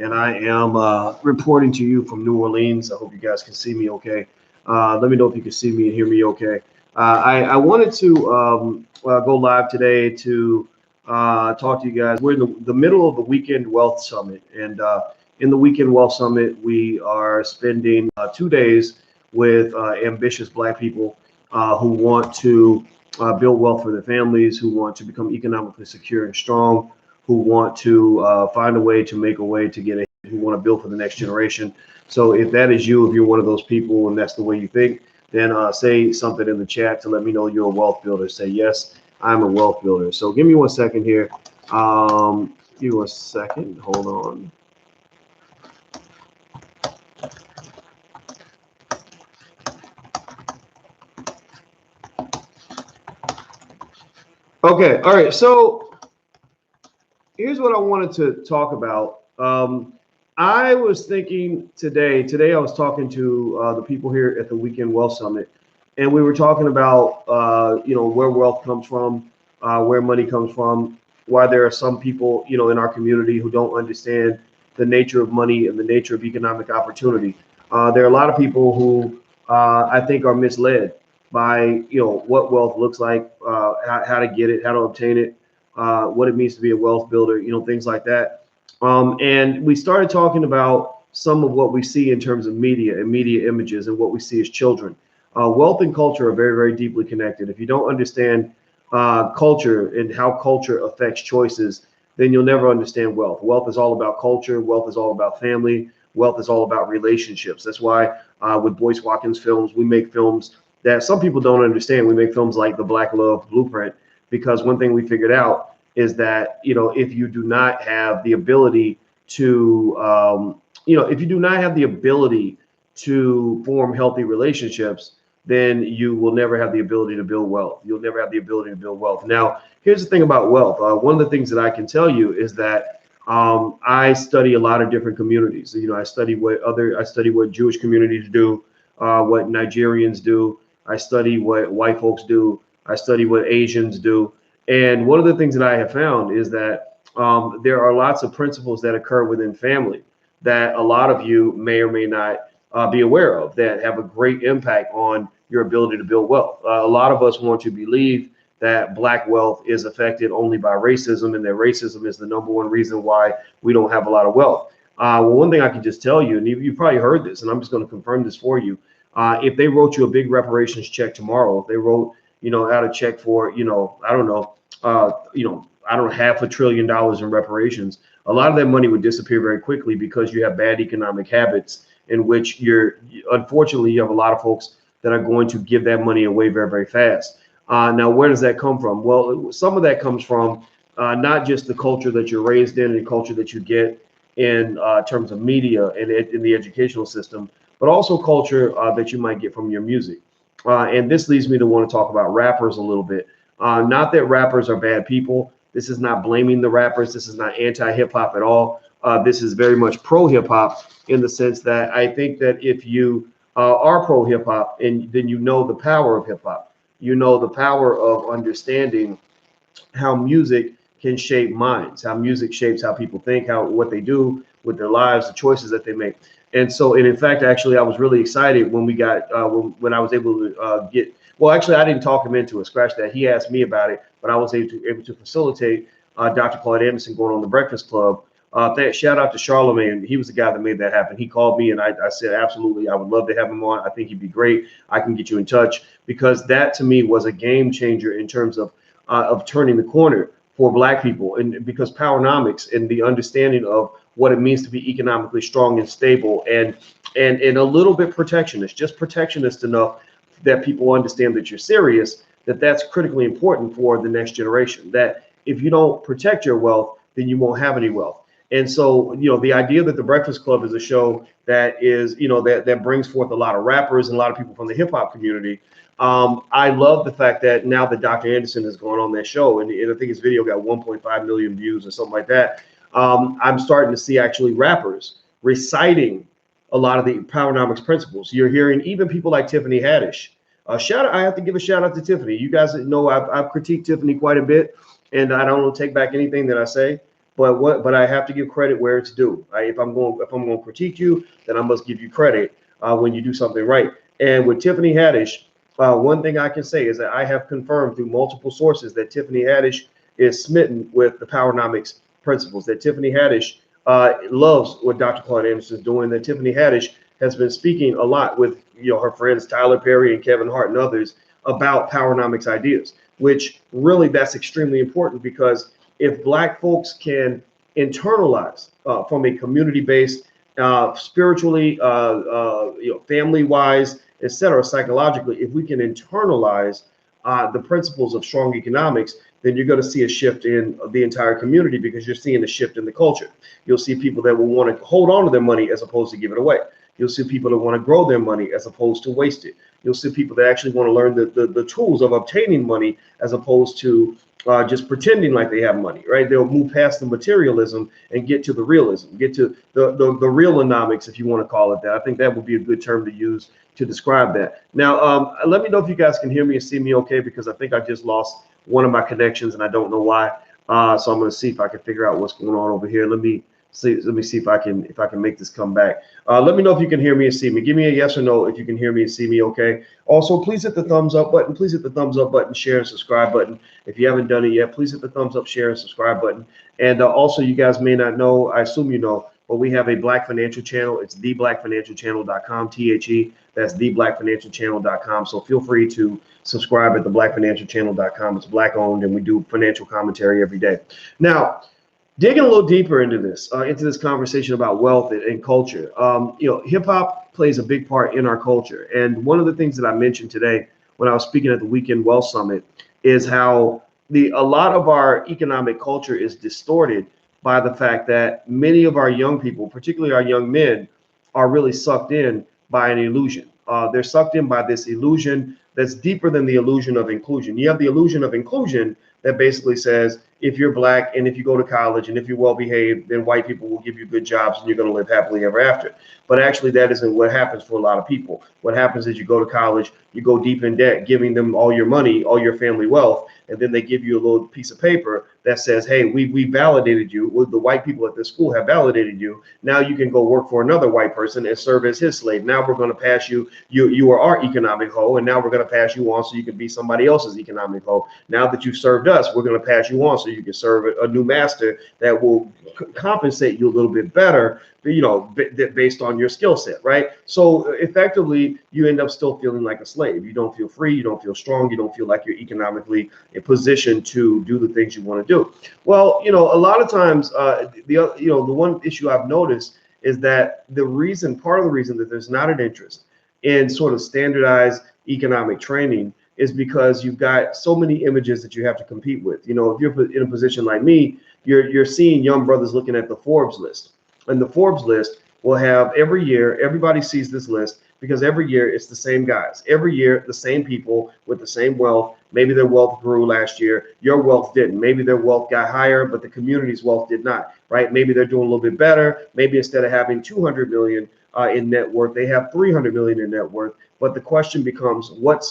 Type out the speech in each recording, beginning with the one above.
and I am reporting to you from New Orleans. I hope you guys can see me okay. Let me know if you can see me and hear me okay. I wanted to go live today to talk to you guys. We're in the middle of the Weekend Wealth Summit, and in the Weekend Wealth Summit, we are spending 2 days with ambitious Black people who want to build wealth for their families, who want to become economically secure and strong, who want to find a way to make a way to get a, who want to build for the next generation. So if that is you, if you're one of those people and that's the way you think, then say something in the chat to let me know you're a wealth builder. Say, yes, I'm a wealth builder. So give me 1 second here. Give me 1 second. Hold on. Okay. All right. So here's what I wanted to talk about. I was thinking today I was talking to the people here at the Weekend Wealth Summit, and we were talking about, where wealth comes from, where money comes from, why there are some people, in our community who don't understand the nature of money and the nature of economic opportunity. There are a lot of people who I think are misled by, what wealth looks like, how to get it, how to obtain it, what it means to be a wealth builder, things like that. And we started talking about some of what we see in terms of media and media images and what we see as children. Wealth and culture are very, very deeply connected. If you don't understand culture and how culture affects choices, then you'll never understand wealth. Wealth is all about culture. Wealth is all about family. Wealth is all about relationships. That's why with Boyce Watkins films, we make films that some people don't understand. We make films like The Black Love Blueprint, because one thing we figured out is that, if you do not have the ability to, if you do not have the ability to form healthy relationships, then you will never have the ability to build wealth. You'll never have the ability to build wealth. Now, here's the thing about wealth. One of the things that I can tell you is that I study a lot of different communities. I study what Jewish communities do, what Nigerians do. I study what white folks do. I study what Asians do. And one of the things that I have found is that there are lots of principles that occur within family that a lot of you may or may not be aware of, that have a great impact on your ability to build wealth. A lot of us want to believe that Black wealth is affected only by racism, and that racism is the #1 reason why we don't have a lot of wealth. Well, one thing I can just tell you, and you probably heard this, and I'm just going to confirm this for you. If they wrote you a big reparations check tomorrow, if they wrote, out a check for, I don't know, $500 billion in reparations, a lot of that money would disappear very quickly because you have bad economic habits in which unfortunately, you have a lot of folks that are going to give that money away very, very fast. Now, where does that come from? Well, some of that comes from not just the culture that you're raised in and the culture that you get in terms of media and in the educational system, but also culture that you might get from your music. And this leads me to want to talk about rappers a little bit. Not that rappers are bad people. This is not blaming the rappers. This is not anti-hip hop at all. This is very much pro-hip hop, in the sense that I think that if you are pro-hip hop, and then you know the power of hip hop, you know the power of understanding how music can shape minds, how music shapes how people think, what they do with their lives, the choices that they make. And so, and in fact, actually, I was really excited when we got when I was able to get. Well, actually, I didn't talk him into it. Scratch that. He asked me about it, but I was able to facilitate Dr. Claude Anderson going on the Breakfast Club. Shout out to Charlemagne. He was the guy that made that happen. He called me and I said, absolutely, I would love to have him on. I think he'd be great. I can get you in touch, because that to me was a game changer in terms of turning the corner for Black people, and because Powernomics and the understanding of what it means to be economically strong and stable and a little bit protectionist, just protectionist enough that people understand that you're serious, that's critically important for the next generation. That if you don't protect your wealth, then you won't have any wealth. And so, the idea that the Breakfast Club is a show that is, that brings forth a lot of rappers and a lot of people from the hip hop community. I love the fact that now that Dr. Anderson has gone on that show, and I think his video got 1.5 million views or something like that. I'm starting to see actually rappers reciting a lot of the Powernomics principles. You're hearing even people like Tiffany Haddish. I have to give a shout out to Tiffany. You guys know I've critiqued Tiffany quite a bit, and I don't take back anything that I say. but I have to give credit where it's due. If I'm going to critique you, then I must give you credit when you do something right. And with Tiffany Haddish, one thing I can say is that I have confirmed through multiple sources that Tiffany Haddish is smitten with the Powernomics principles. That Tiffany Haddish loves what Dr. Claude Anderson is doing. That Tiffany Haddish has been speaking a lot with her friends Tyler Perry and Kevin Hart and others about Powernomics ideas, which really that's extremely important, because if Black folks can internalize from a community-based, spiritually, family-wise, etc., psychologically, if we can internalize the principles of strong economics, then you're going to see a shift in the entire community, because you're seeing a shift in the culture. You'll see people that will want to hold on to their money as opposed to give it away. You'll see people that want to grow their money as opposed to waste it. You'll see people that actually want to learn the tools of obtaining money as opposed to just pretending like they have money, right? They'll move past the materialism and get to the realism, get to the realonomics, if you want to call it that. I think that would be a good term to use to describe that. Now, let me know if you guys can hear me and see me okay, because I think I just lost one of my connections and I don't know why. So I'm going to see if I can figure out what's going on over here. Let me see if I can make this come back. Let me know if you can hear me and see me. Give me a yes or no if you can hear me and see me okay. Also, please hit the thumbs up button. Please hit the thumbs up button, share and subscribe button. If you haven't done it yet, please hit the thumbs up, share and subscribe button. And also, you guys may not know, I assume you know, but we have a Black Financial channel. It's theblackfinancialchannel.com, THE. That's theblackfinancialchannel.com. So feel free to subscribe at theblackfinancialchannel.com. It's Black owned, and we do financial commentary every day. Now, digging a little deeper into this conversation about wealth and culture, hip hop plays a big part in our culture. And one of the things that I mentioned today when I was speaking at the Weekend Wealth Summit is how a lot of our economic culture is distorted by the fact that many of our young people, particularly our young men, are really sucked in by an illusion. They're sucked in by this illusion that's deeper than the illusion of inclusion. You have the illusion of inclusion that basically says, if you're Black and if you go to college and if you're well behaved, then white people will give you good jobs and you're going to live happily ever after. But actually, that isn't what happens for a lot of people. What happens is you go to college, you go deep in debt, giving them all your money, all your family wealth, and then they give you a little piece of paper that says, hey, we validated you. Well, the white people at this school have validated you. Now you can go work for another white person and serve as his slave. Now we're going to pass you. You are our economic hoe, and now we're going to pass you on so you can be somebody else's economic hoe. Now that you've served us, we're going to pass you on so you can serve a new master that will compensate you a little bit better, based on your skill set, right? So effectively, you end up still feeling like a slave. You don't feel free. You don't feel strong. You don't feel like you're economically in position to do the things you want to do. Well, a lot of times, the one issue I've noticed is that part of the reason that there's not an interest in sort of standardized economic training is because you've got so many images that you have to compete with. If you're in a position like me, you're seeing young brothers looking at the Forbes list. And the Forbes list will have every year, everybody sees this list because every year it's the same guys. Every year, the same people with the same wealth. Maybe their wealth grew last year. Your wealth didn't. Maybe their wealth got higher, but the community's wealth did not, right? Maybe they're doing a little bit better. Maybe instead of having 200 million in net worth, they have 300 million in net worth. But the question becomes, what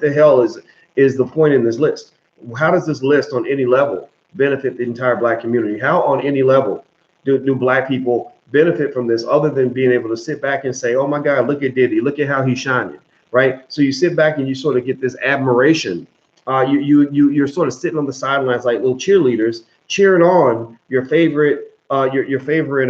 the hell is the point in this list? How does this list on any level benefit the entire Black community? How on any level do Black people benefit from this other than being able to sit back and say, oh my God, look at Diddy, look at how he's shining, right? So you sit back and you sort of get this admiration. You're sort of sitting on the sidelines like little cheerleaders cheering on your favorite your favorite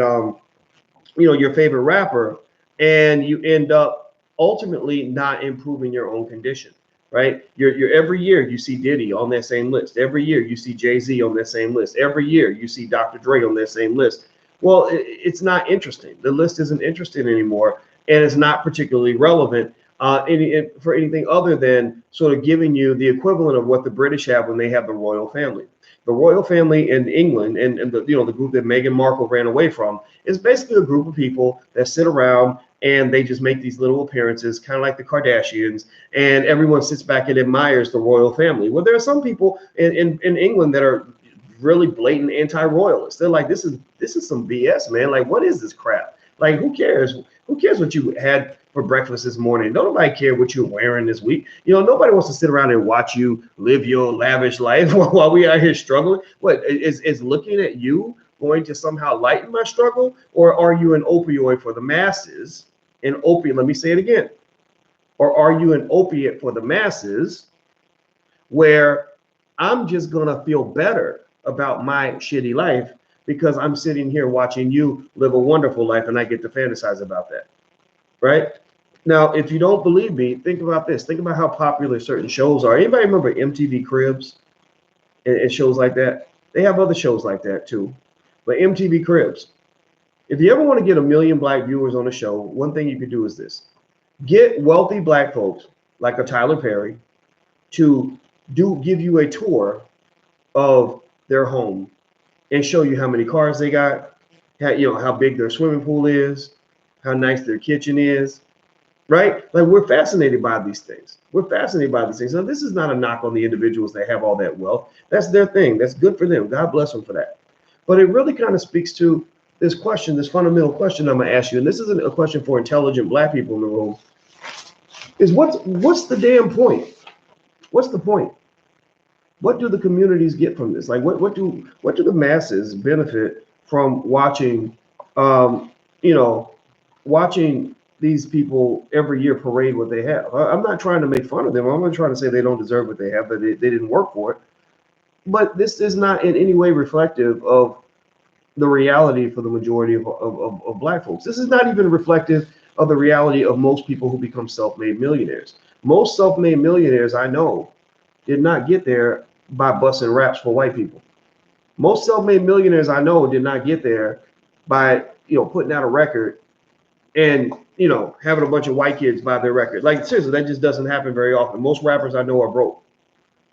rapper, and you end up ultimately not improving your own condition, right? You're every year you see Diddy on that same list. Every year you see Jay-Z on that same list. Every year you see Dr. Dre on that same list. Well, it's not interesting. The list isn't interesting anymore, and it's not particularly relevant for anything other than sort of giving you the equivalent of what the British have when they have the royal family. The royal family in England and the group that Meghan Markle ran away from is basically a group of people that sit around and they just make these little appearances, kind of like the Kardashians, and everyone sits back and admires the royal family. Well, there are some people in England that are really blatant anti-royalists. They're like, this is some BS, man. Like, what is this crap? Like, who cares? Who cares what you had for breakfast this morning? Nobody care what you're wearing this week. Nobody wants to sit around and watch you live your lavish life while we are here struggling. What is looking at you going to somehow lighten my struggle? Or are you an opioid for the masses? An opiate, let me say it again. Or are you an opiate for the masses where I'm just gonna feel better about my shitty life because I'm sitting here watching you live a wonderful life and I get to fantasize about that, right? Now, if you don't believe me, think about this. Think about how popular certain shows are. Anybody remember MTV Cribs and shows like that? They have other shows like that too. But MTV Cribs, if you ever want to get 1 million black viewers on a show, one thing you could do is this. Get wealthy black folks like a Tyler Perry to give you a tour of their home and show you how many cars they got, how big their swimming pool is, how nice their kitchen is, right? Like, we're fascinated by these things. We're fascinated by these things. Now, this is not a knock on the individuals that have all that wealth. That's their thing. That's good for them. God bless them for that. But it really kind of speaks to this question, this fundamental question I'm gonna ask you, and this isn't a question for intelligent black people in the room, is what's the damn point? What's the point? What do the communities get from this? Like, what do the masses benefit from watching, watching these people every year parade what they have? I'm not trying to make fun of them. I'm not trying to say they don't deserve what they have, but they didn't work for it. But this is not in any way reflective of the reality for the majority of black folks. This is not even reflective of the reality of most people who become self-made millionaires. Most self-made millionaires I know did not get there by busting raps for white people. Most self-made millionaires I know did not get there by putting out a record and having a bunch of white kids buy their record. Like, seriously, that just doesn't happen very often. Most rappers I know are broke.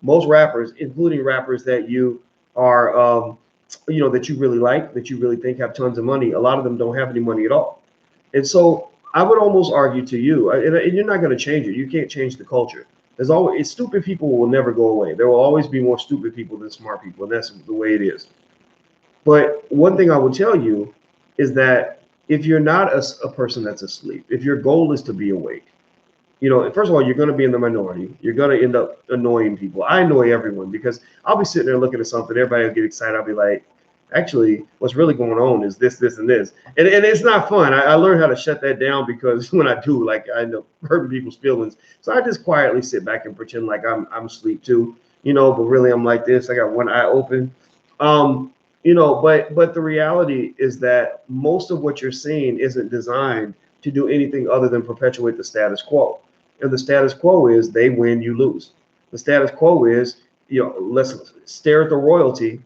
Most rappers, including rappers that you are that you really like, that you really think have tons of money, a lot of them don't have any money at all. And so I would almost argue to you, and you're not going to change it. You can't change the culture. Stupid people will never go away. There will always be more stupid people than smart people, and that's the way it is. But one thing I would tell you is that if you're not a person that's asleep, if your goal is to be awake, first of all, you're going to be in the minority. You're going to end up annoying people. I annoy everyone because I'll be sitting there looking at something. Everybody will get excited. I'll be like, actually, what's really going on is this, this, and this. And it's not fun. I learned how to shut that down because when I do, like, I end up hurting people's feelings. So I just quietly sit back and pretend like I'm asleep too, but really I'm like this. I got one eye open. But the reality is that most of what you're seeing isn't designed to do anything other than perpetuate the status quo. And the status quo is they win, you lose. The status quo is, let's stare at the royalty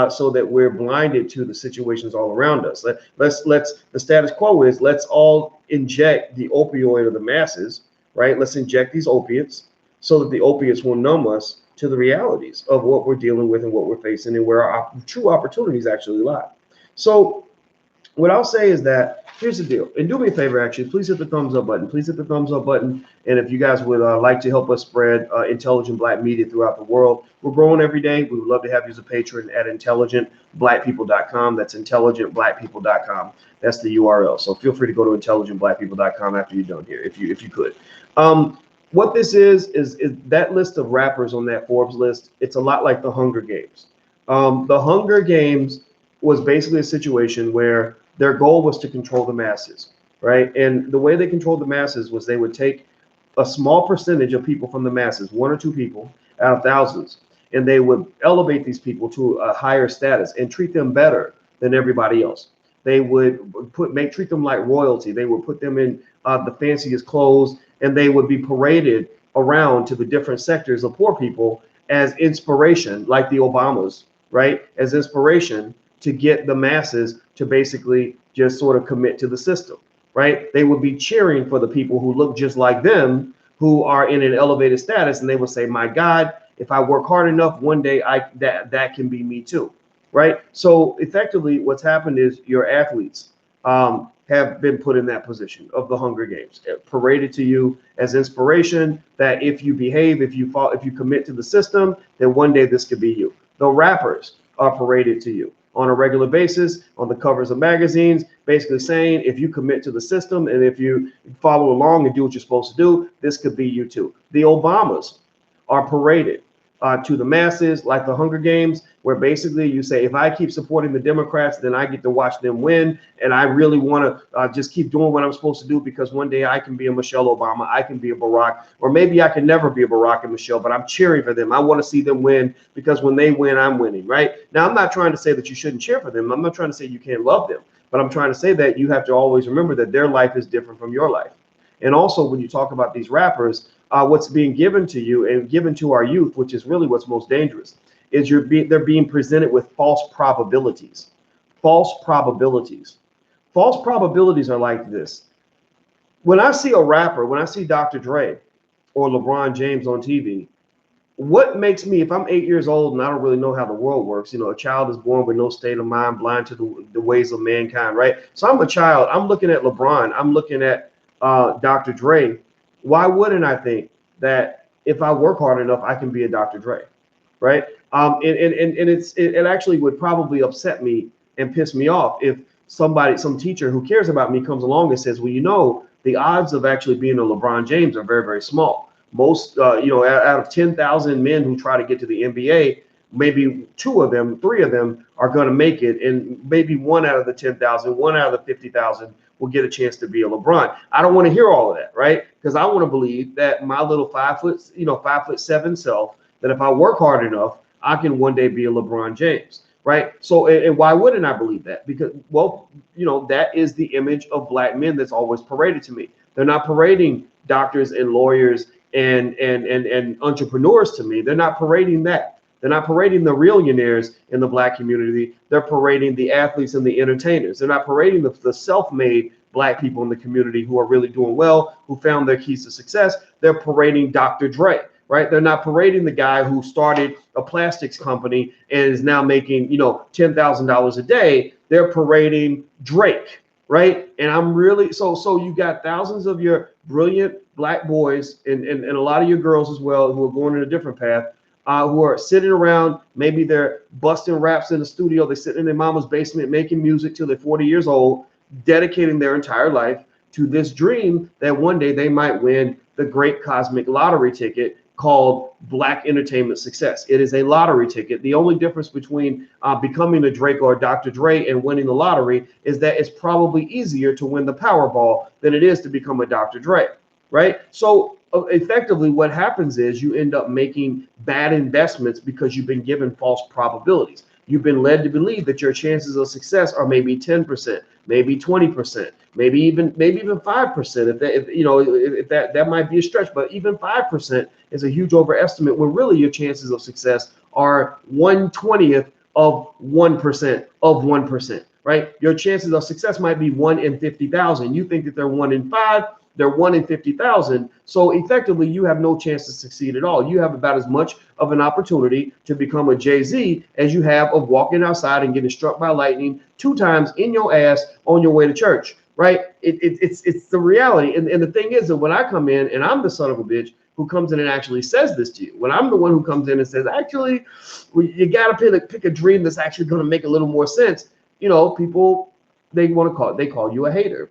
so that we're blinded to the situations all around us. The status quo is let's all inject the opioid of the masses, right? Let's inject these opiates so that the opiates will numb us to the realities of what we're dealing with and what we're facing and where our true opportunities actually lie. So what I'll say is that here's the deal, and do me a favor, actually, please hit the thumbs up button. Please hit the thumbs up button. And if you guys would like to help us spread intelligent black media throughout the world, we're growing every day. We would love to have you as a patron at intelligentblackpeople.com. That's intelligentblackpeople.com. That's the URL. So feel free to go to intelligentblackpeople.com after you're done here, if you could. What this is that list of rappers on that Forbes list. It's a lot like the Hunger Games. The Hunger Games was basically a situation where their goal was to control the masses, right? And the way they controlled the masses was they would take a small percentage of people from the masses, 1 or 2 people out of thousands, and they would elevate these people to a higher status and treat them better than everybody else. They would treat them like royalty. They would put them in the fanciest clothes, and they would be paraded around to the different sectors of poor people as inspiration, like the Obamas, right? As inspiration to get the masses to basically just sort of commit to the system, right? They would be cheering for the people who look just like them, who are in an elevated status, and they would say, my God, if I work hard enough, one day that can be me too, right? So effectively what's happened is your athletes have been put in that position of the Hunger Games, paraded to you as inspiration that if you behave, if you commit to the system, then one day this could be you. The rappers are paraded to you on a regular basis on the covers of magazines, basically saying if you commit to the system and if you follow along and do what you're supposed to do, this could be you too. The Obamas are paraded to the masses, like the Hunger Games, where basically you say, if I keep supporting the Democrats, then I get to watch them win. And I really want to just keep doing what I'm supposed to do, because one day I can be a Michelle Obama, I can be a Barack, or maybe I can never be a Barack and Michelle, but I'm cheering for them. I want to see them win, because when they win, I'm winning, right? Now, I'm not trying to say that you shouldn't cheer for them. I'm not trying to say you can't love them, but I'm trying to say that you have to always remember that their life is different from your life. And also, when you talk about these rappers, what's being given to you and given to our youth, which is really what's most dangerous, is they're being presented with false probabilities. False probabilities. False probabilities are like this. When I see a rapper, when I see Dr. Dre or LeBron James on TV, what makes me, if I'm 8 years old and I don't really know how the world works, a child is born with no state of mind, blind to the ways of mankind, right? So I'm a child. I'm looking at LeBron. I'm looking at Dr. Dre. Why wouldn't I think that if I work hard enough, I can be a Dr. Dre, right? And it actually would probably upset me and piss me off if some teacher who cares about me comes along and says, well, the odds of actually being a LeBron James are very, very small. Most, out of 10,000 men who try to get to the NBA, maybe 2 of them, 3 of them are going to make it. And maybe 1 out of the 10,000, 1 out of the 50,000 will get a chance to be a LeBron. I don't want to hear all of that, right? Because I want to believe that my little 5'7" self, that if I work hard enough, I can one day be a LeBron James, right? So, and why wouldn't I believe that? Because, that is the image of black men that's always paraded to me. They're not parading doctors and lawyers and entrepreneurs to me. They're not parading that. They're not parading the millionaires in the black community. They're parading the athletes and the entertainers. They're not parading the self-made black people in the community who are really doing well, who found their keys to success. They're parading Dr. Dre, right? They're not parading the guy who started a plastics company and is now making, $10,000 a day. They're parading Drake, right? And I'm really, so you got thousands of your brilliant black boys and a lot of your girls as well who are going in a different path, who are sitting around. Maybe they're busting raps in the studio. They're sitting in their mama's basement making music till they're 40 years old, dedicating their entire life to this dream that one day they might win the great cosmic lottery ticket called black entertainment success. It is a lottery ticket. The only difference between becoming a Drake or a Dr. Dre and winning the lottery is that it's probably easier to win the Powerball than it is to become a Dr. Dre, right? So effectively what happens is you end up making bad investments because you've been given false probabilities. You've been led to believe that your chances of success are maybe 10%, maybe 20%, maybe even 5%. If that might be a stretch, but even 5% is a huge overestimate when really your chances of success are 1/20th of 1% of 1%, right? Your chances of success might be 1 in 50,000. You think that they're 1 in 5. They're 1 in 50,000. So effectively, you have no chance to succeed at all. You have about as much of an opportunity to become a Jay-Z as you have of walking outside and getting struck by lightning 2 times in your ass on your way to church, right? It's the reality. And the thing is that when I come in and I'm the son of a bitch who comes in and actually says this to you, when I'm the one who comes in and says, actually, you got to pick a dream that's actually going to make a little more sense. People, they call you a hater.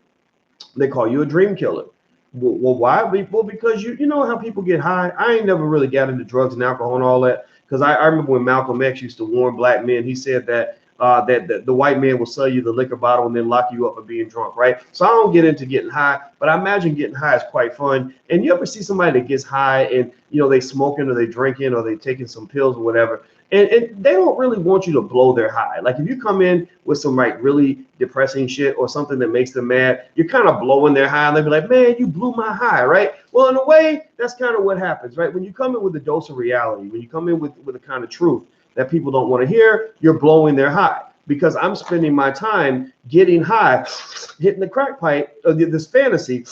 They call you a dream killer. Well, why? Well, because you know how people get high. I ain't never really got into drugs and alcohol and all that, because I remember when Malcolm X used to warn black men. He said that the white man will sell you the liquor bottle and then lock you up for being drunk, right? So I don't get into getting high, but I imagine getting high is quite fun. And you ever see somebody that gets high and they smoking or they drinking or they taking some pills or whatever, and they don't really want you to blow their high. Like if you come in with some really depressing shit or something that makes them mad, you're kind of blowing their high. And they'll be like, man, you blew my high, right? Well, in a way, that's kind of what happens, right? When you come in with a dose of reality, when you come in with a kind of truth that people don't want to hear, you're blowing their high. Because I'm spending my time getting high, hitting the crack pipe of this fantasy,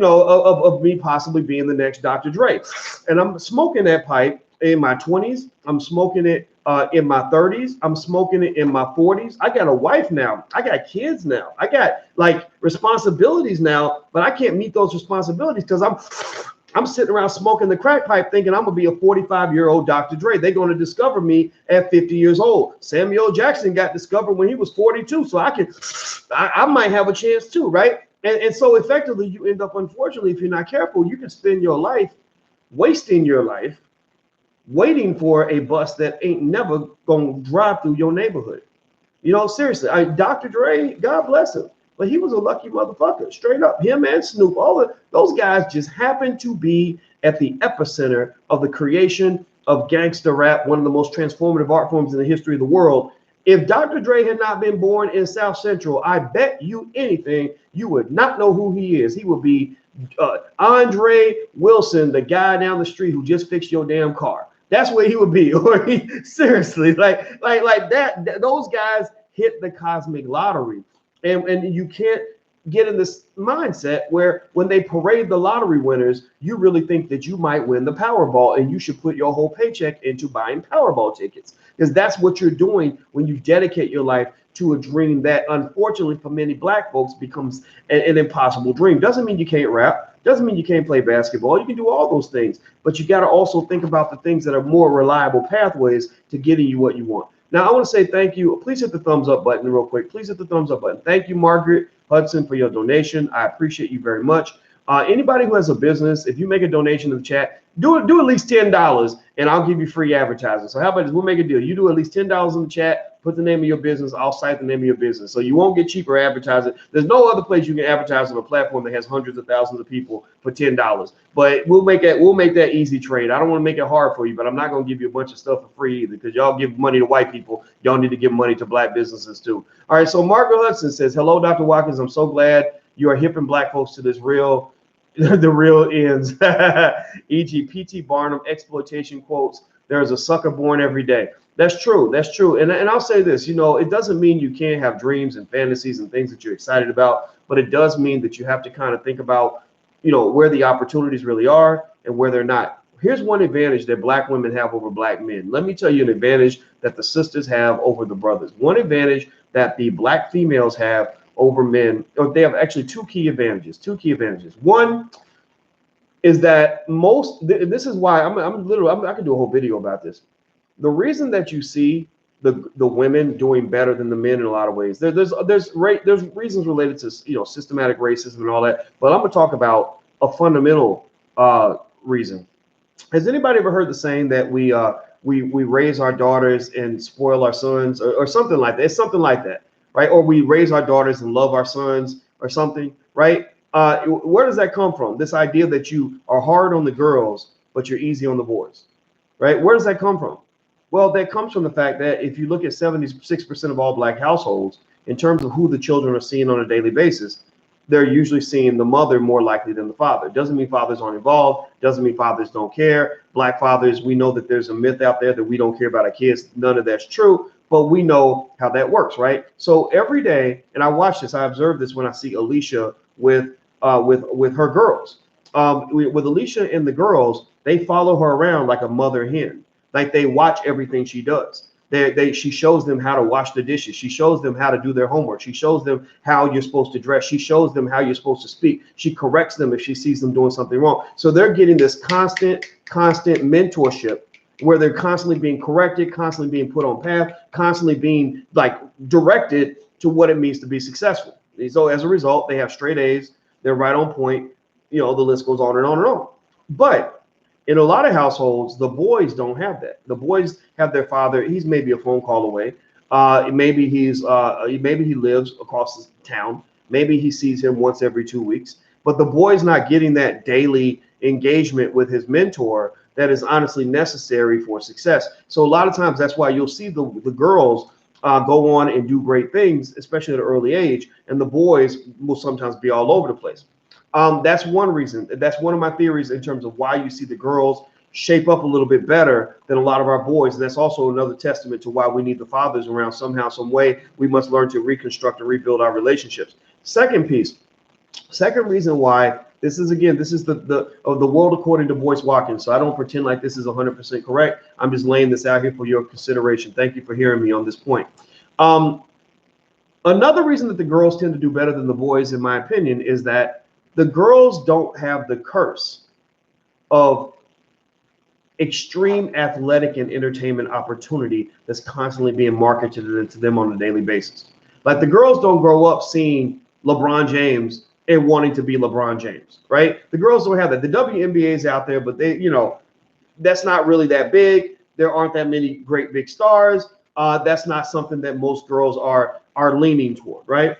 of me possibly being the next Dr. Dre. And I'm smoking that pipe in my 20s. I'm smoking it in my 30s. I'm smoking it in my 40s. I got a wife now. I got kids now. I got responsibilities now, but I can't meet those responsibilities because I'm sitting around smoking the crack pipe thinking I'm going to be a 45-year-old Dr. Dre. They're going to discover me at 50 years old. Samuel Jackson got discovered when he was 42. So I might have a chance too, right? And so effectively, you end up, unfortunately, if you're not careful, you can spend your life wasting your life waiting for a bus that ain't never gonna drive through your neighborhood. You know, seriously, Dr. Dre, God bless him, but he was a lucky motherfucker, straight up. Him and Snoop, all of those guys just happened to be at the epicenter of the creation of gangster rap, one of the most transformative art forms in the history of the world. If Dr. Dre had not been born in South Central, I bet you anything you would not know who he is. He would be Andre Wilson, the guy down the street who just fixed your damn car. That's where he would be. Or seriously, like that. Those guys hit the cosmic lottery, and you can't get in this mindset where when they parade the lottery winners, you really think that you might win the Powerball, and you should put your whole paycheck into buying Powerball tickets, because that's what you're doing when you dedicate your life to a dream that, unfortunately, for many black folks becomes an impossible dream. Doesn't mean you can't rap. Doesn't mean you can't play basketball. You can do all those things, but you got to also think about the things that are more reliable pathways to getting you what you want. Now, I want to say thank you. Please hit the thumbs up button real quick. Please hit the thumbs up button. Thank you, Margaret Hudson, for your donation. I appreciate you very much. Anybody who has a business, if you make a donation in the chat, do at least $10, and I'll give you free advertising. So how about this? We'll make a deal. You do at least $10 in the chat, put the name of your business. I'll cite the name of your business. So you won't get cheaper advertising. There's no other place you can advertise on a platform that has hundreds of thousands of people for $10. But we'll make that easy trade. I don't want to make it hard for you, but I'm not going to give you a bunch of stuff for free either, because y'all give money to white people. Y'all need to give money to black businesses too. All right. So Margaret Hudson says, "Hello, Dr. Watkins. I'm so glad you are hipping black folks to this real." The real ends, e.g. P.T. Barnum exploitation quotes, "There's a sucker born every day." That's true. That's true. And I'll say this, it doesn't mean you can't have dreams and fantasies and things that you're excited about, but it does mean that you have to kind of think about, where the opportunities really are and where they're not. Here's one advantage that black women have over black men. Let me tell you an advantage that the sisters have over the brothers. One advantage that the black females have over men, or they have actually two key advantages. One is that this is why I can do a whole video about this. The reason that you see the women doing better than the men in a lot of ways, there's reasons related to systematic racism and all that, but I'm gonna talk about a fundamental reason. Has anybody ever heard the saying that we raise our daughters and spoil our sons, or something like that? It's something like that. Right? Or we raise our daughters and love our sons, or something, right? Where does that come from? This idea that you are hard on the girls, but you're easy on the boys, right? Where does that come from? Well, that comes from the fact that if you look at 76% of all black households, in terms of who the children are seeing on a daily basis, they're usually seeing the mother more likely than the father. Doesn't mean fathers aren't involved. Doesn't mean fathers don't care. Black fathers, we know that there's a myth out there that we don't care about our kids. None of that's true. But we know how that works, right? So every day, and I watch this, I observe this when I see Alicia with her girls. With Alicia and the girls, they follow her around like a mother hen. Like they watch everything she does. She shows them how to wash the dishes. She shows them how to do their homework. She shows them how you're supposed to dress. She shows them how you're supposed to speak. She corrects them if she sees them doing something wrong. So they're getting this constant mentorship, where they're constantly being corrected, constantly being put on path, constantly being directed to what it means to be successful. So as a result, they have straight A's. They're right on point. The list goes on and on and on. But in a lot of households, the boys don't have that. The boys have their father. He's maybe a phone call away. Maybe he lives across the town. Maybe he sees him once every 2 weeks. But the boy's not getting that daily engagement with his mentor that is honestly necessary for success. So a lot of times that's why you'll see the girls go on and do great things, especially at an early age, and the boys will sometimes be all over the place. That's one reason. That's one of my theories in terms of why you see the girls shape up a little bit better than a lot of our boys. And that's also another testament to why we need the fathers around somehow, some way. We must learn to reconstruct and rebuild our relationships. Second reason why this is the world according to Boyce Watkins. So I don't pretend like this is 100% correct. I'm just laying this out here for your consideration. Thank you for hearing me on this point. Another reason that the girls tend to do better than the boys, in my opinion, is that the girls don't have the curse of extreme athletic and entertainment opportunity that's constantly being marketed to them on a daily basis. Like the girls don't grow up seeing LeBron James and wanting to be LeBron James, right? The girls don't have that. The WNBA is out there, but they, that's not really that big. There aren't that many great big stars. That's not something that most girls are leaning toward, right?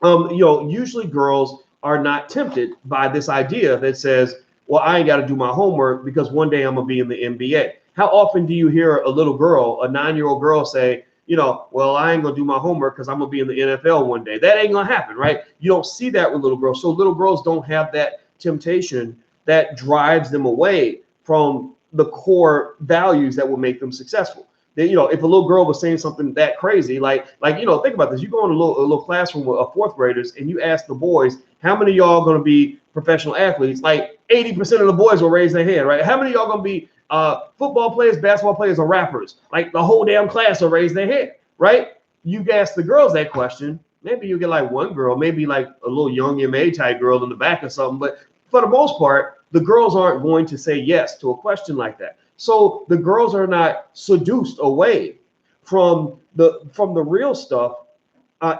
Usually girls are not tempted by this idea that says, well, I ain't got to do my homework because one day I'm gonna be in the NBA. How often do you hear a little girl, a 9-year-old girl, say, well, I ain't gonna do my homework because I'm gonna be in the NFL one day? That ain't gonna happen, right? You don't see that with little girls. So little girls don't have that temptation that drives them away from the core values that will make them successful. If a little girl was saying something that crazy, like think about this. You go in a little classroom with fourth graders and you ask the boys, how many of y'all going to be professional athletes? Like 80% of the boys will raise their hand, right? How many of y'all going to be football players, basketball players, or rappers? Like the whole damn class will raise their hand, right? You ask the girls that question, maybe you get like one girl, maybe like a little young MA type girl in the back or something. But for the most part, the girls aren't going to say yes to a question like that. So the girls are not seduced away from the real stuff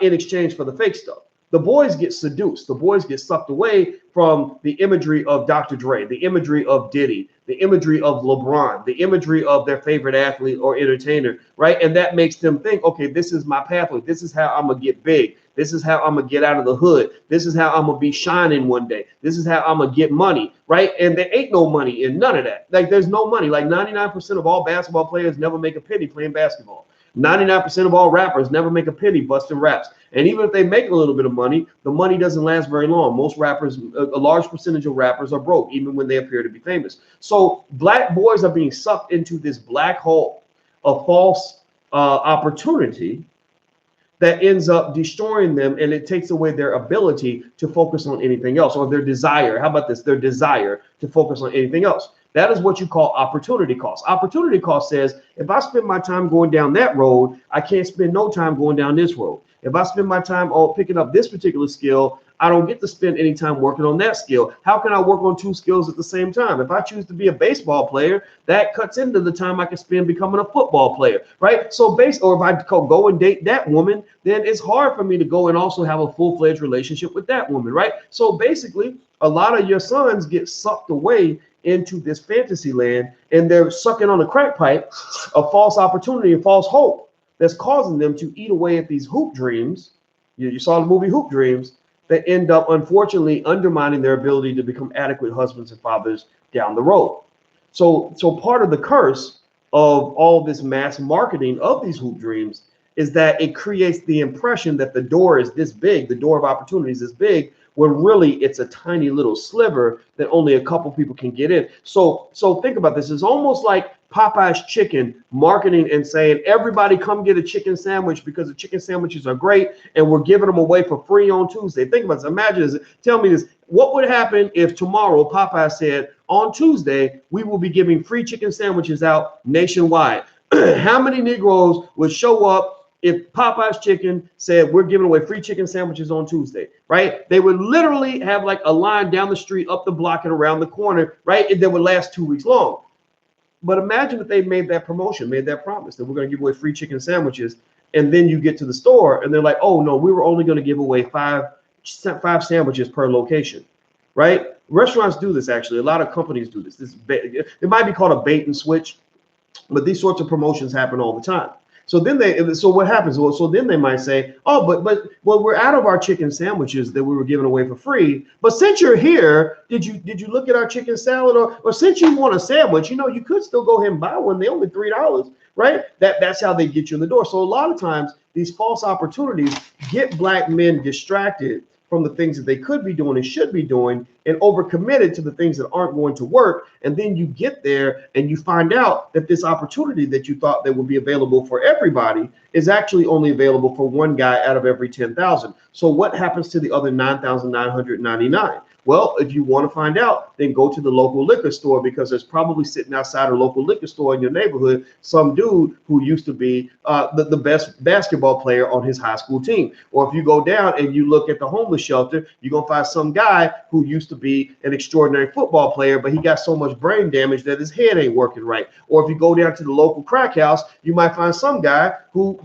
in exchange for the fake stuff. The boys get seduced. The boys get sucked away from the imagery of Dr. Dre, the imagery of Diddy, the imagery of LeBron, the imagery of their favorite athlete or entertainer, right? And that makes them think, okay, this is my pathway. This is how I'm going to get big. This is how I'm going to get out of the hood. This is how I'm going to be shining one day. This is how I'm going to get money, right? And there ain't no money in none of that. Like, there's no money. Like 99% of all basketball players never make a penny playing basketball. 99% of all rappers never make a penny busting raps. And even if they make a little bit of money, the money doesn't last very long. Most rappers, a large percentage of rappers are broke, even when they appear to be famous. So black boys are being sucked into this black hole of false opportunity that ends up destroying them, and it takes away their ability to focus on anything else, or their desire. How about this? Their desire to focus on anything else. That is what you call opportunity cost. Opportunity cost says, if I spend my time going down that road, I can't spend no time going down this road. If I spend my time on picking up this particular skill, I don't get to spend any time working on that skill. How can I work on two skills at the same time? If I choose to be a baseball player, that cuts into the time I can spend becoming a football player, right? So or if I go and date that woman, then it's hard for me to go and also have a full-fledged relationship with that woman, right? So basically, a lot of your sons get sucked away into this fantasy land, and they're sucking on a crack pipe of false opportunity and false hope that's causing them to eat away at these hoop dreams. You saw the movie Hoop Dreams, that end up, unfortunately, undermining their ability to become adequate husbands and fathers down the road. So part of the curse of all this mass marketing of these hoop dreams is that it creates the impression that the door is this big, the door of opportunities is big, when really it's a tiny little sliver that only a couple people can get in. So think about this. It's almost like Popeye's chicken marketing and saying, everybody come get a chicken sandwich because the chicken sandwiches are great and we're giving them away for free on Tuesday. Think about this. Imagine this. Tell me this. What would happen if tomorrow Popeye said, on Tuesday, we will be giving free chicken sandwiches out nationwide? How many Negroes would show up if Popeye's Chicken said we're giving away free chicken sandwiches on Tuesday, right? They would literally have like a line down the street, up the block, and around the corner, right? And that would last 2 weeks long. But imagine if they made that promotion, made that promise that we're going to give away free chicken sandwiches, and then you get to the store and they're like, oh no, we were only going to give away five sandwiches per location, right? Restaurants do this actually. A lot of companies do this. It might be called a bait and switch, but these sorts of promotions happen all the time. So what happens? Well, so then they might say, oh, but we're out of our chicken sandwiches that we were giving away for free. But since you're here, did you look at our chicken salad, or since you want a sandwich, you could still go ahead and buy one. They're only $3, right? That's how they get you in the door. So a lot of times these false opportunities get black men distracted from the things that they could be doing and should be doing, and overcommitted to the things that aren't going to work. And then you get there and you find out that this opportunity that you thought that would be available for everybody is actually only available for one guy out of every 10,000. So what happens to the other 9,999? Well, if you want to find out, then go to the local liquor store, because there's probably sitting outside a local liquor store in your neighborhood some dude who used to be the best basketball player on his high school team. Or if you go down and you look at the homeless homeless shelter, you're going to find some guy who used to be an extraordinary football player, but he got so much brain damage that his head ain't working right. Or if you go down to the local crack house, you might find some guy who,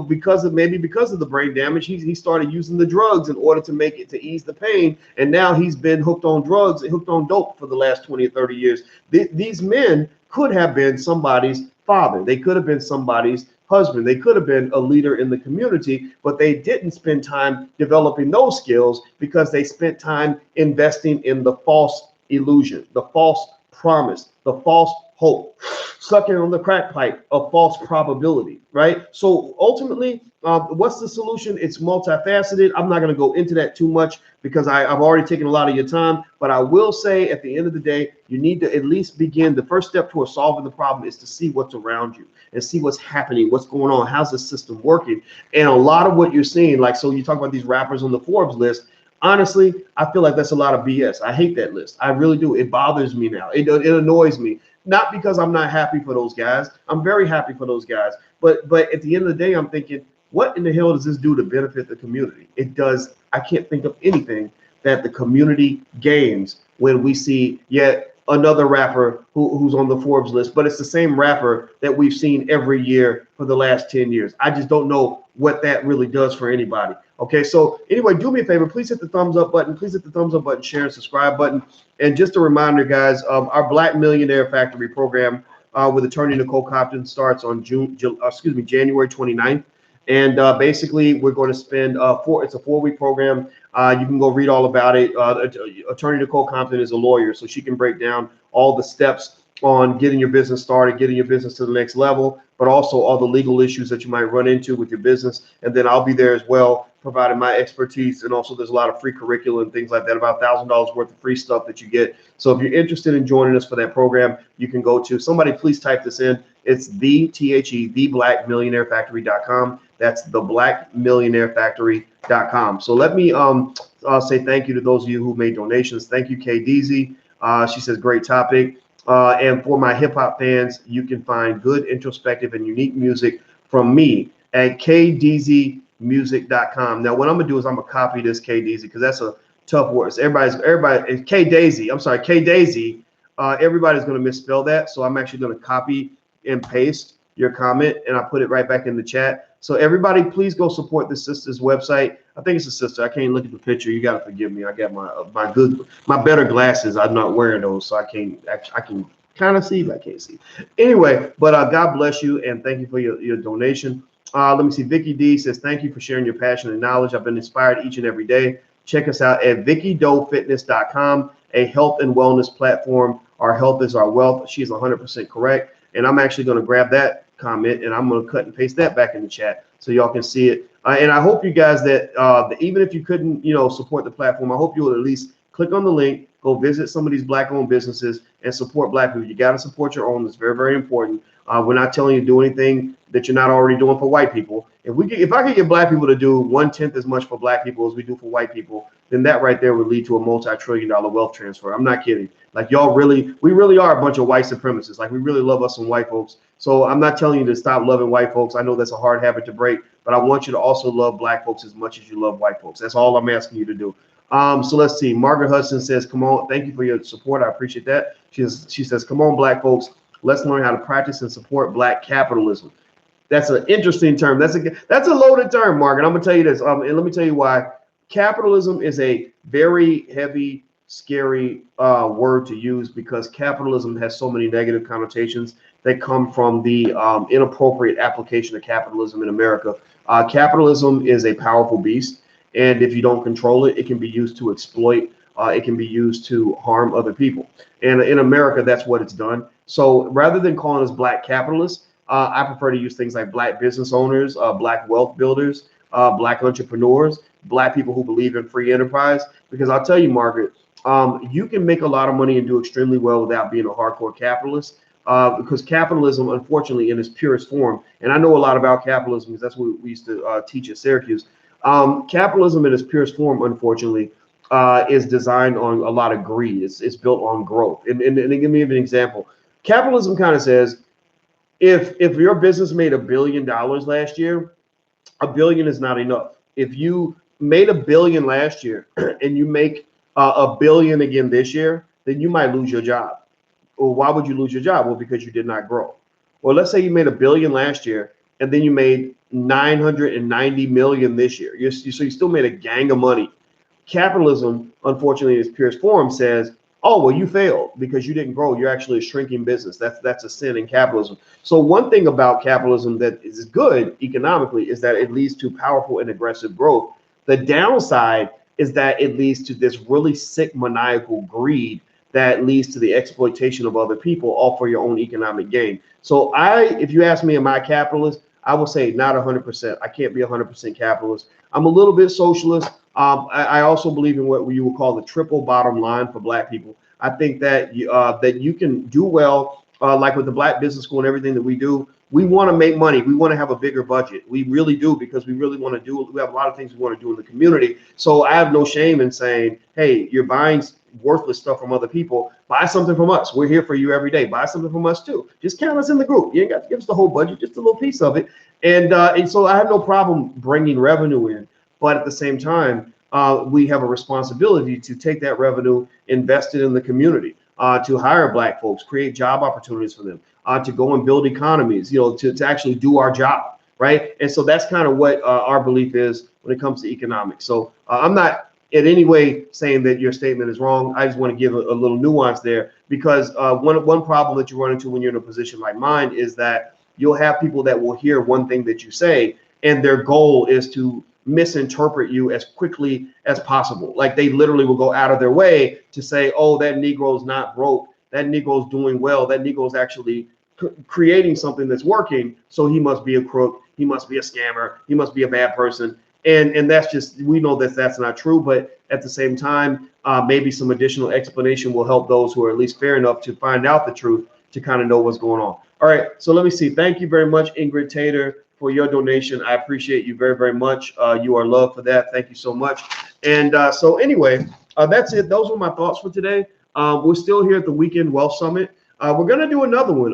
because of the brain damage, he started using the drugs in order to make it to ease the pain. And now he's been hooked on drugs, hooked on dope for the last 20 or 30 years. These men could have been somebody's father. They could have been somebody's husband. They could have been a leader in the community, but they didn't spend time developing those skills because they spent time investing in the false illusion, the false promise, the false hope, sucking on the crack pipe of false probability, right? So ultimately, what's the solution? It's multifaceted. I'm not going to go into that too much because I've already taken a lot of your time, but I will say at the end of the day, you need to at least begin. The first step towards solving the problem is to see what's around you and see what's happening, what's going on, how's the system working. And a lot of what you're seeing, like, so you talk about these rappers on the Forbes list. Honestly, I feel like that's a lot of BS. I hate that list. I really do. It bothers me now. It annoys me. Not because I'm not happy for those guys. I'm very happy for those guys. But at the end of the day, I'm thinking, what in the hell does this do to benefit the community? It does. I can't think of anything that the community gains when we see yet another rapper who's on the Forbes list, but it's the same rapper that we've seen every year for the last 10 years. I just don't know what that really does for anybody. Okay, so anyway, do me a favor, please hit the thumbs up button, share and subscribe button. And just a reminder, guys, our Black Millionaire Factory program with attorney Nicole Compton starts on January 29th. And basically, we're going to spend it's a 4-week program. You can go read all about it. Attorney Nicole Compton is a lawyer, so she can break down all the steps on getting your business started, getting your business to the next level, but also all the legal issues that you might run into with your business. And then I'll be there as well, providing my expertise. And also there's a lot of free curriculum and things like that, about $1,000 worth of free stuff that you get. So if you're interested in joining us for that program, you can go to, somebody please type this in. It's theblackmillionairefactory.com. That's theblackmillionairefactory.com. So let me say thank you to those of you who made donations. Thank you, Kay Deasy. She says, great topic. And for my hip hop fans, you can find good, introspective, and unique music from me at kdzmusic.com. Now, what I'm gonna do is I'm gonna copy this K Daisy because that's a tough word. So everybody, K Daisy. I'm sorry, K Daisy. Everybody's gonna misspell that, so I'm actually gonna copy and paste your comment, and I put it right back in the chat. So everybody, please go support the sister's website. I think it's a sister. I can't look at the picture. You gotta forgive me. I got my better glasses. I'm not wearing those, so I can kind of see, but I can't see. Anyway, but God bless you and thank you for your donation. Let me see. Vicky D says, thank you for sharing your passion and knowledge. I've been inspired each and every day. Check us out at VickyDoeFitness.com, a health and wellness platform. Our health is our wealth. She's 100% correct. And I'm actually going to grab that comment and I'm going to cut and paste that back in the chat so y'all can see it. And I hope you guys that even if you couldn't, support the platform, I hope you will at least click on the link, go visit some of these Black-owned businesses and support Black people. You got to support your own. It's very, very important. We're not telling you to do anything that you're not already doing for white people. If I could get Black people to do 1/10 as much for Black people as we do for white people, then that right there would lead to a multi-trillion-dollar wealth transfer. I'm not kidding. Like we really are a bunch of white supremacists. Like we really love us some white folks. So I'm not telling you to stop loving white folks. I know that's a hard habit to break, but I want you to also love Black folks as much as you love white folks. That's all I'm asking you to do. So let's see. Margaret Hudson says, come on. Thank you for your support. I appreciate that. She says, come on, Black folks. Let's learn how to practice and support Black capitalism. That's an interesting term. That's a loaded term, Margaret. I'm gonna tell you this, and let me tell you why. Capitalism is a very heavy, scary word to use because capitalism has so many negative connotations that come from the inappropriate application of capitalism in America. Capitalism is a powerful beast, and if you don't control it, it can be used to exploit. It can be used to harm other people. And in America, that's what it's done. So rather than calling us Black capitalists, I prefer to use things like Black business owners, Black wealth builders, Black entrepreneurs, Black people who believe in free enterprise. Because I'll tell you, Margaret, you can make a lot of money and do extremely well without being a hardcore capitalist. Because capitalism, unfortunately, in its purest form, and I know a lot about capitalism because that's what we used to teach at Syracuse. Capitalism in its purest form, unfortunately, is designed on a lot of greed. It's built on growth. And give me an example. Capitalism kind of says, if your business made $1 billion last year, $1 billion is not enough. If you made $1 billion last year and you make $1 billion again this year, then you might lose your job. Well, why would you lose your job? Well, because you did not grow. Well, let's say you made $1 billion last year and then you made 990 million this year. So you still made a gang of money. Capitalism, unfortunately, in its purest form, says, "Oh, well, you failed because you didn't grow. You're actually a shrinking business." That's a sin in capitalism. So one thing about capitalism that is good economically is that it leads to powerful and aggressive growth. The downside is that it leads to this really sick maniacal greed that leads to the exploitation of other people, all for your own economic gain. So if you ask me, am I a capitalist? I will say not 100%. I can't be 100% capitalist. I'm a little bit socialist. I also believe in what you would call the triple bottom line for Black people. I think that you can do well, like with the Black Business School and everything that we do. We want to make money. We want to have a bigger budget. We really do, because we really want to do. We have a lot of things we want to do in the community. So I have no shame in saying, hey, you're buying worthless stuff from other people. Buy something from us. We're here for you every day. Buy something from us too. Just count us in the group. You ain't got to give us the whole budget, just a little piece of it. And so I have no problem bringing revenue in. But at the same time, we have a responsibility to take that revenue, invest it in the community, to hire Black folks, create job opportunities for them, to go and build economies, to actually do our job, right? And so that's kind of what our belief is when it comes to economics. So I'm not in any way saying that your statement is wrong. I just want to give a little nuance there, because one problem that you run into when you're in a position like mine is that you'll have people that will hear one thing that you say, and their goal is to misinterpret you as quickly as possible. Like they literally will go out of their way to say, oh, that Negro's not broke. That Negro's doing well. That Negro's actually creating something that's working. So he must be a crook. He must be a scammer. He must be a bad person. And that's just, we know that that's not true. But at the same time, maybe some additional explanation will help those who are at least fair enough to find out the truth, to kind of know what's going on. All right. So let me see. Thank you very much, Ingrid Tater, for your donation. I appreciate you very, very much. You are loved for that. Thank you so much. And so anyway, that's it. Those were my thoughts for today. We're still here at the Weekend Wealth Summit. We're going to do another one.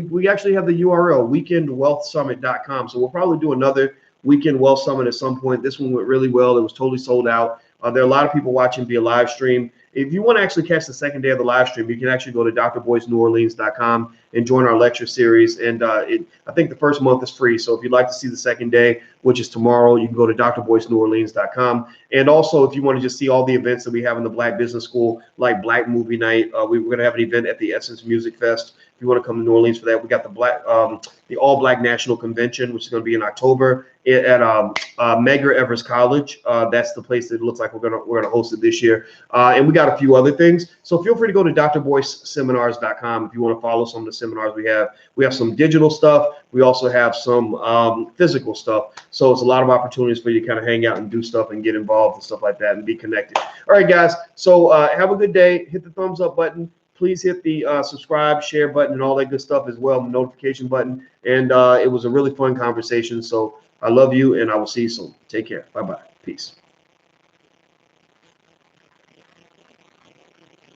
We actually have the URL, weekendwealthsummit.com. So we'll probably do another Weekend Wealth Summit at some point. This one went really well. It was totally sold out. There are a lot of people watching via live stream. If you want to actually catch the second day of the live stream, you can actually go to drboyceneworleans.com and join our lecture series. And I think the first month is free. So if you'd like to see the second day, which is tomorrow, you can go to drboyceneworleans.com. And also, if you want to just see all the events that we have in the Black Business School, like Black Movie Night, we're going to have an event at the Essence Music Fest. If you want to come to New Orleans for that, we got the All Black National Convention, which is going to be in October at Medgar Evers College. That's the place that it looks like we're gonna host it this year. And we got a few other things. So feel free to go to drboyceseminars.com if you want to follow some of the seminars we have. We have some digital stuff. We also have some physical stuff. So it's a lot of opportunities for you to kind of hang out and do stuff and get involved and stuff like that and be connected. All right, guys. So have a good day. Hit the thumbs up button. Please hit the subscribe, share button, and all that good stuff as well, the notification button. And it was a really fun conversation. So I love you, and I will see you soon. Take care. Bye-bye. Peace.